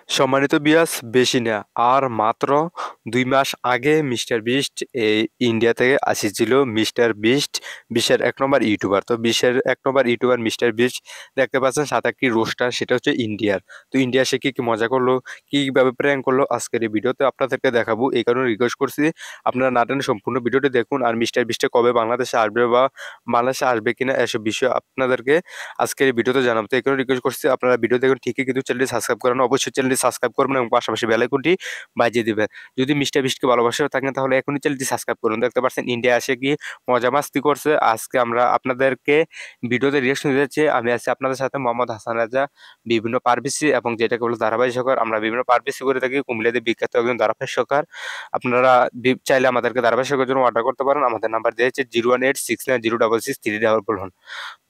সম্মানিত বিয়াস, বেশি না আর মাত্র 2 মাস আগে মিস্টার বিস্ট এই ইন্ডিয়া থেকে আসিছিল। মিস্টার বিস্ট বিশ্বের 1 নম্বর ইউটিউবার। তো বিশ্বের 1 নম্বর ইউটিউবার মিস্টার বিস্ট দেখতে পাচ্ছেন সাথে একটি রোস্টার, সেটা হচ্ছে ইন্ডিয়ার। তো ইন্ডিয়া সে কি কি মজা করলো, কিভাবে প্র্যাঙ্ক করলো, আজকের এই ভিডিওতে আপনাদেরকে দেখাবো। এই কারণে রিকোয়েস্ট করছি আপনারা না টেনে সম্পূর্ণ ভিডিওটি দেখুন। আর মিস্টার বিস্টে কবে বাংলাদেশে আসবে বা বাংলাদেশে আসবে কিনা এসব বিষয়ে আপনাদেরকে আজকের এই ভিডিওতে জানাবো। তো এই কারণে রিকোয়েস্ট করছি আপনারা ভিডিও দেখুন ঠিকই, কিন্তু চ্যানেলটি সাবস্ক্রাইব করেন অবশ্যই চ্যানেলটি সাবস্ক্রাইব করবেন এবং পাশাপাশি বেল আইকনটি বাজিয়ে দিবেন। যদি মিস্টার বিস্টকে ভালোবাসে থাকেন তাহলে এখনই চ্যানেলটি সাবস্ক্রাইব করুন। দেখতে পাচ্ছেন ইন্ডিয়া এসে কি মজা মাস্তি করছে। আজকে আমরা আপনাদেরকে ভিডিওতে রিয়াকশন দিয়েছি। আমি আছি আপনাদের সাথে মোহাম্মদ হাসান রাজা, বিভিন্ন পারভিসি এবং যেটাকে বলে ধারাবাহিককার। আমরা বিভিন্ন পারভিসি করে থাকি, কুমিল্লাতে বিখ্যাত একজন ধারাভাষ্যকার। আপনারা চাইলে আমাদেরকে ধারাভাষ্যকের জন্য অর্ডার করতে পারেন। আমাদের নাম্বার দিয়েছে 01869066311।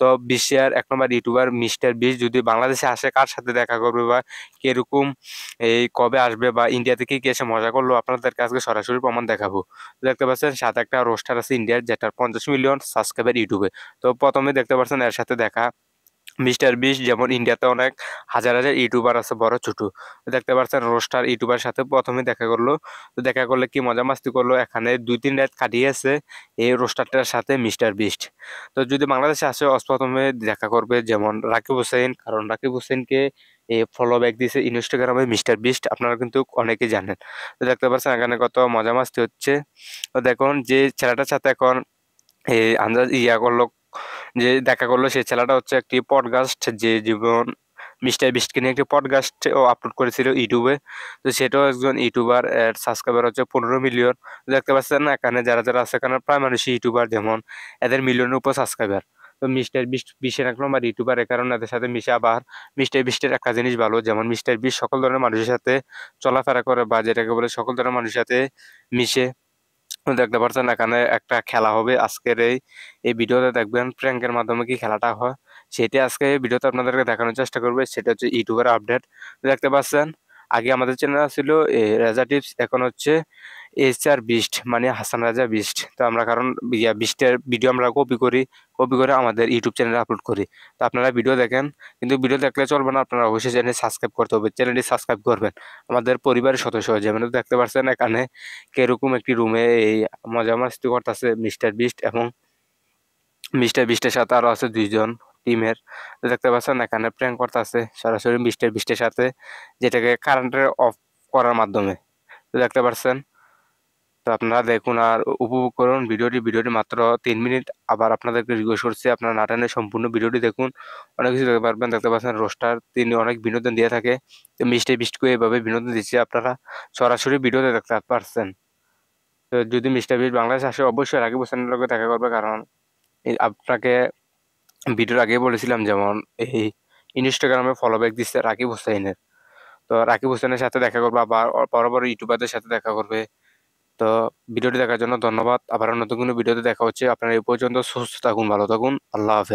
তো বিশ্বের 1 নম্বর ইউটিউবার মিস্টার বিস্ট যদি বাংলাদেশে আসে কার সাথে দেখা করবে বা কিরকম এই কবে আসবে বা ইন্ডিয়া থেকে কি এসে মজা করলো, আপনাদেরকে আজকে সরাসরি প্রমাণ দেখাবো। দেখতে পাচ্ছেন সাথে একটা রোস্টার আছে ইন্ডিয়ার, যেটার 50 মিলিয়ন সাবস্ক্রাইবার ইউটিউবে। তো প্রথমে দেখতে পাচ্ছেন এর সাথে দেখা মিস্টার বিস্ট, যেমন ইন্ডিয়াতে অনেক হাজার হাজার ইউটিউবার আছে বড় ছোট। দেখতে পাচ্ছেন রোস্টার ইউটিউবার সাথে প্রথমে দেখা করলো। তো দেখা করলে কি মজা মাস্তি করলো, এখানে 2-3 রাত কাটিয়েছে এই রোস্টারটার সাথে মিস্টার বিস্ট। তো যদি বাংলাদেশে আসে প্রথমে দেখা করবে যেমন রাকিব হোসেন, কারণ রাকিব হোসেনকে ফলো ব্যাক দিয়েছে ইনস্টাগ্রামে মিস্টার বিস্ট, আপনারা কিন্তু অনেকেই জানেন। তো দেখতে পাচ্ছেন এখানে কত মজা মাস্তি হচ্ছে। তো দেখুন যে ছেলেটার সাথে এখন এই আন্দাজ করলো, যে দেখা করলো সেই ছেলেটা হচ্ছে একটি পডকাস্ট, যে জীবন মিস্টার বিস্টকে নিয়ে একটি পডকাস্ট ও আপলোড করেছিল ইউটিউবে। তো সেটাও একজন ইউটিউবার, এর সাবস্ক্রাইবার হচ্ছে 15 মিলিয়ন। দেখতে পাচ্ছেন না এখানে যারা যারা আছে, এখানে প্রায় মানুষই ইউটিউবার, যেমন এদের মিলিয়নের উপর সাবস্ক্রাইবার। তো মিস্টার বিস্ট বিশ্বের 1 নম্বর ইউটিউবার, এ কারণে এদের সাথে মিশে। আবার মিস্টার বিস্টের একটা জিনিস ভালো, যেমন মিস্টার বিস্ট সকল ধরনের মানুষের সাথে চলাফেরা করে বা যেটাকে বলে সকল ধরনের মানুষের সাথে মিশে। দেখতে পাচ্ছেন এখানে একটা খেলা হবে আজকের এই এই ভিডিওতে, দেখবেন প্র্যাঙ্কের মাধ্যমে কি খেলাটা হয় সেটা আজকে এই ভিডিওতে আপনাদেরকে দেখানোর চেষ্টা করবে। সেটা হচ্ছে ইউটিউবের আপডেট। দেখতে পাচ্ছেন আগে আমাদের চ্যানেল ছিল রাজা টিপস, এখন হচ্ছে HR বিস্ট, মানে হাসান রাজা বিস্ট। তো আমরা কারণ বিস্টের ভিডিও আমরা কপি করে আমাদের ইউটিউব চ্যানেলে আপলোড করি। তো আপনারা ভিডিও দেখেন, কিন্তু ভিডিও দেখলে চলবে না, আপনারা অবশ্যই চ্যানেল সাবস্ক্রাইব করতে হবে। চ্যানেলটি সাবস্ক্রাইব করবেন আমাদের পরিবারের সদস্য হয়ে যাবেন। তো দেখতে পাচ্ছেন এখানে কিরকম একটি রুমে এই মজা মাস্তি করতেছে মিস্টার বিস্ট, এবং মিস্টার বিস্টের সাথে আরো আছে 2 জন টিমের। দেখতে পাচ্ছেন এখানে প্র্যাঙ্ক করতেছে সরাসরি মিস্টার বিস্টের সাথে, যেটাকে কারেন্টের অফ করার মাধ্যমে। তো দেখতে পাচ্ছেন, তো আপনারা দেখুন আর উপভোগ করুন ভিডিওটি মাত্র 3 মিনিট। আবার আপনাদেরকে রিকোয়েস্ট করছি আপনারা না টেনে সম্পূর্ণ ভিডিওটি দেখুন, অনেক কিছু দেখতে পারবেন। দেখতে পাচ্ছেন রোস্টার তিনি অনেক বিনোদন দিয়ে থাকে। তো মিস্টার বিস্টকে এভাবে বিনোদন দিচ্ছে, আপনারা সরাসরি ভিডিওতে দেখতে পারছেন। তো যদি মিস্টার বিস্ট বাংলাদেশ আসে অবশ্যই রাকিব হোসেনের লগে দেখা করবে, কারণ আপনাকে ভিডিওর আগে বলেছিলাম যেমন এই ইনস্টাগ্রামে ফলো ব্যাক দিচ্ছে রাকিব হোসেনের। তো রাকিব হোসেনের সাথে দেখা করবে, আবার বড় বড় ইউটিউবারদের সাথে দেখা করবে। তো ভিডিওটি দেখার জন্য ধন্যবাদ। আবার নতুন কোনো ভিডিওতে দেখা হচ্ছে। আপনারা এই পর্যন্ত সুস্থ থাকুন, ভালো থাকুন, আল্লাহ হাফেজ।